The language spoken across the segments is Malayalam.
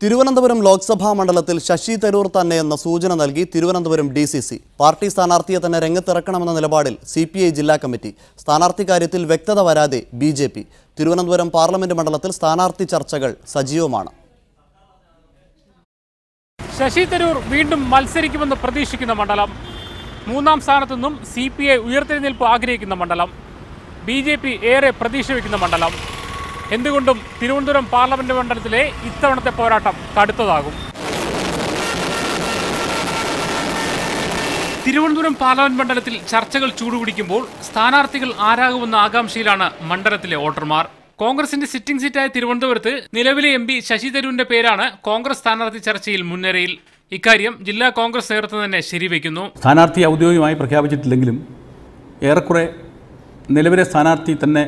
തിരുവനന്തപുരം ലോക്സഭാ മണ്ഡലത്തിൽ ശശി തരൂർ തന്നെയെന്ന സൂചന നൽകി തിരുവനന്തപുരം ഡിസിസി. പാർട്ടി സ്ഥാനാർത്ഥിയെ തന്നെ രംഗത്തിറക്കണമെന്ന നിലപാടിൽ സിപിഐ ജില്ലാ കമ്മിറ്റി. സ്ഥാനാർത്ഥി കാര്യത്തിൽ വ്യക്തത വരാതെ ബിജെപി. തിരുവനന്തപുരം പാർലമെന്റ് മണ്ഡലത്തിൽ സ്ഥാനാർത്ഥി ചർച്ചകൾ സജീവമാണ്. ശശി തരൂർ വീണ്ടും മത്സരിക്കുമെന്ന് പ്രതീക്ഷിക്കുന്ന മണ്ഡലം. മൂന്നാം സ്ഥാനത്തു നിന്നും സിപിഐ ഉയർത്തെഴുന്നേൽപ്പ് ആഗ്രഹിക്കുന്ന മണ്ഡലം. ബിജെപി ഏറെ പ്രതീക്ഷ വയ്ക്കുന്ന മണ്ഡലം. എന്തുകൊണ്ടും തിരുവനന്തപുരം പാർലമെന്റ് മണ്ഡലത്തിലെ ഇത്തവണത്തെ പോരാട്ടം കടുത്തതാകും. തിരുവനന്തപുരം പാർലമെന്റ് മണ്ഡലത്തിൽ ചർച്ചകൾ ചൂടുപിടിക്കുമ്പോൾ സ്ഥാനാർത്ഥികൾ ആരാകുമെന്ന ആകാംക്ഷയിലാണ് മണ്ഡലത്തിലെ വോട്ടർമാർ. കോൺഗ്രസിന്റെ സിറ്റിംഗ് സീറ്റായ തിരുവനന്തപുരത്ത് നിലവിലെ MP ശശി തരൂരിന്റെ പേരാണ് കോൺഗ്രസ് സ്ഥാനാർത്ഥി ചർച്ചയിൽ മുൻനിരയിൽ. ഇക്കാര്യം ജില്ലാ കോൺഗ്രസ് നേതൃത്വം തന്നെ ശരിവയ്ക്കുന്നു. സ്ഥാനാർത്ഥി ഔദ്യോഗികമായി പ്രഖ്യാപിച്ചിട്ടില്ലെങ്കിലും ഏറെക്കുറെ നിലവിലെ സ്ഥാനാർത്ഥി തന്നെ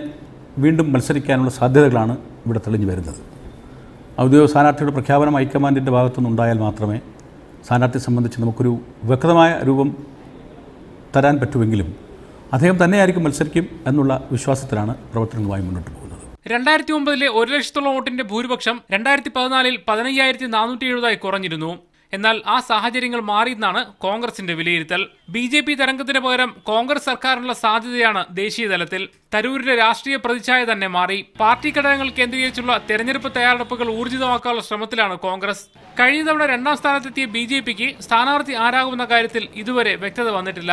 വീണ്ടും മത്സരിക്കാനുള്ള സാധ്യതകളാണ് ഇവിടെ തെളിഞ്ഞു വരുന്നത്. ഔദ്യോഗിക സ്ഥാനാർത്ഥിയുടെ പ്രഖ്യാപനം ഹൈക്കമാൻഡിൻ്റെ ഭാഗത്തുനിന്നുണ്ടായാൽ മാത്രമേ സ്ഥാനാർത്ഥി സംബന്ധിച്ച് നമുക്കൊരു വ്യക്തമായ രൂപം തരാൻ പറ്റുമെങ്കിലും അദ്ദേഹം തന്നെയായിരിക്കും മത്സരിക്കും എന്നുള്ള വിശ്വാസത്തിലാണ് പ്രവർത്തനങ്ങളുമായി മുന്നോട്ട് പോകുന്നത്. 2009 1 ലക്ഷത്തോളം വോട്ടിന്റെ ഭൂരിപക്ഷം 2014 15,470 കുറഞ്ഞിരുന്നു. എന്നാൽ ആ സാഹചര്യങ്ങൾ മാറിയെന്നാണ് കോൺഗ്രസിന്റെ വിലയിരുത്തൽ. BJP തരംഗത്തിന് പകരം കോൺഗ്രസ് സർക്കാരിനുള്ള സാധ്യതയാണ് ദേശീയ തലത്തിൽ. തരൂരിന്റെ രാഷ്ട്രീയ പ്രതിച്ഛായ തന്നെ മാറി. പാർട്ടി ഘടകങ്ങൾ കേന്ദ്രീകരിച്ചുള്ള തെരഞ്ഞെടുപ്പ് തയ്യാറെടുപ്പുകൾ ഊർജിതമാക്കാനുള്ള ശ്രമത്തിലാണ് കോൺഗ്രസ്. കഴിഞ്ഞ തവണ 2ാം സ്ഥാനത്തെത്തിയ BJPക്ക് സ്ഥാനാർത്ഥി ആരാകുമെന്ന കാര്യത്തിൽ ഇതുവരെ വ്യക്തത വന്നിട്ടില്ല.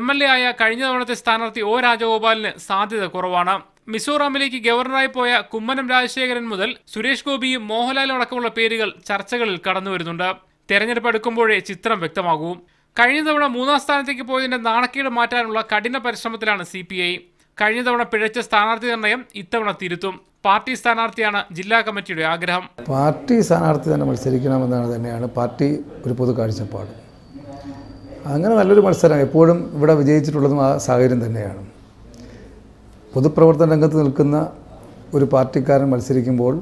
MLA ആയ കഴിഞ്ഞ തവണത്തെ സ്ഥാനാർത്ഥി O രാജഗോപാലിന് സാധ്യത കുറവാണ്. മിസോറാമിലേക്ക് ഗവർണറായി പോയ കുമ്മനം രാജശേഖരൻ മുതൽ സുരേഷ് ഗോപിയും മോഹൻലാലും അടക്കമുള്ള പേരുകൾ ചർച്ചകളിൽ കടന്നുവരുന്നുണ്ട്. തെരഞ്ഞെടുപ്പ് എടുക്കുമ്പോഴേ ചിത്രം വ്യക്തമാകൂ. കഴിഞ്ഞ തവണ 3ാം സ്ഥാനത്തേക്ക് പോയതിന്റെ നാണക്കേട് മാറ്റാനുള്ള കഠിന പരിശ്രമത്തിലാണ് CPI. കഴിഞ്ഞ തവണ പിഴച്ച സ്ഥാനാർത്ഥി നിർണയം ഇത്തവണ തിരുത്തും. പാർട്ടി സ്ഥാനാർത്ഥിയാണ് ജില്ലാ കമ്മിറ്റിയുടെ ആഗ്രഹം. പാർട്ടി സ്ഥാനാർത്ഥി തന്നെ മത്സരിക്കണമെന്നാണ് തന്നെയാണ് പാർട്ടി ഒരു പൊതു കാഴ്ചപ്പാട്. അങ്ങനെ നല്ലൊരു മത്സരം എപ്പോഴും ഇവിടെ വിജയിച്ചിട്ടുള്ളതും ആ സാഹചര്യം തന്നെയാണ്. പൊതുപ്രവർത്തന രംഗത്ത് നിൽക്കുന്ന ഒരു പാർട്ടിക്കാരൻ മത്സരിക്കുമ്പോൾ,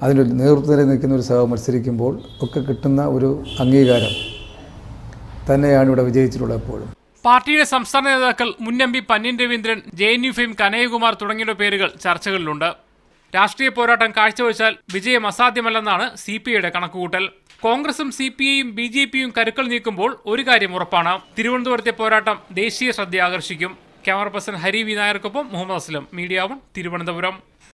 അതിൻ്റെ നേതൃത്വത്തിൽ നിൽക്കുന്ന ഒരു സഭ മത്സരിക്കുമ്പോൾ ഒക്കെ കിട്ടുന്ന ഒരു അംഗീകാരം തന്നെയാണ് ഇവിടെ വിജയിച്ചിട്ടുള്ളത്. എപ്പോഴും പാർട്ടിയുടെ സംസ്ഥാന നേതാക്കൾ മുൻ MP Pannyan Raveendran, JNU fame Kanhaiya Kumar തുടങ്ങിയ പേരുകൾ ചർച്ചകളിലുണ്ട്. രാഷ്ട്രീയ പോരാട്ടം കാഴ്ചവെച്ചാൽ വിജയം അസാധ്യമല്ലെന്നാണ് CPIയുടെ കണക്കുകൂട്ടൽ. കോൺഗ്രസും CPIയും BJPയും കരുക്കൾ നീക്കുമ്പോൾ ഒരു കാര്യം ഉറപ്പാണ്: തിരുവനന്തപുരത്തെ പോരാട്ടം ദേശീയ ശ്രദ്ധ ആകർഷിക്കും. ക്യാമറ പേഴ്സൺ ഹരി വി നായർക്കൊപ്പം മുഹമ്മദ് അസ്ലം, മീഡിയ 1, തിരുവനന്തപുരം.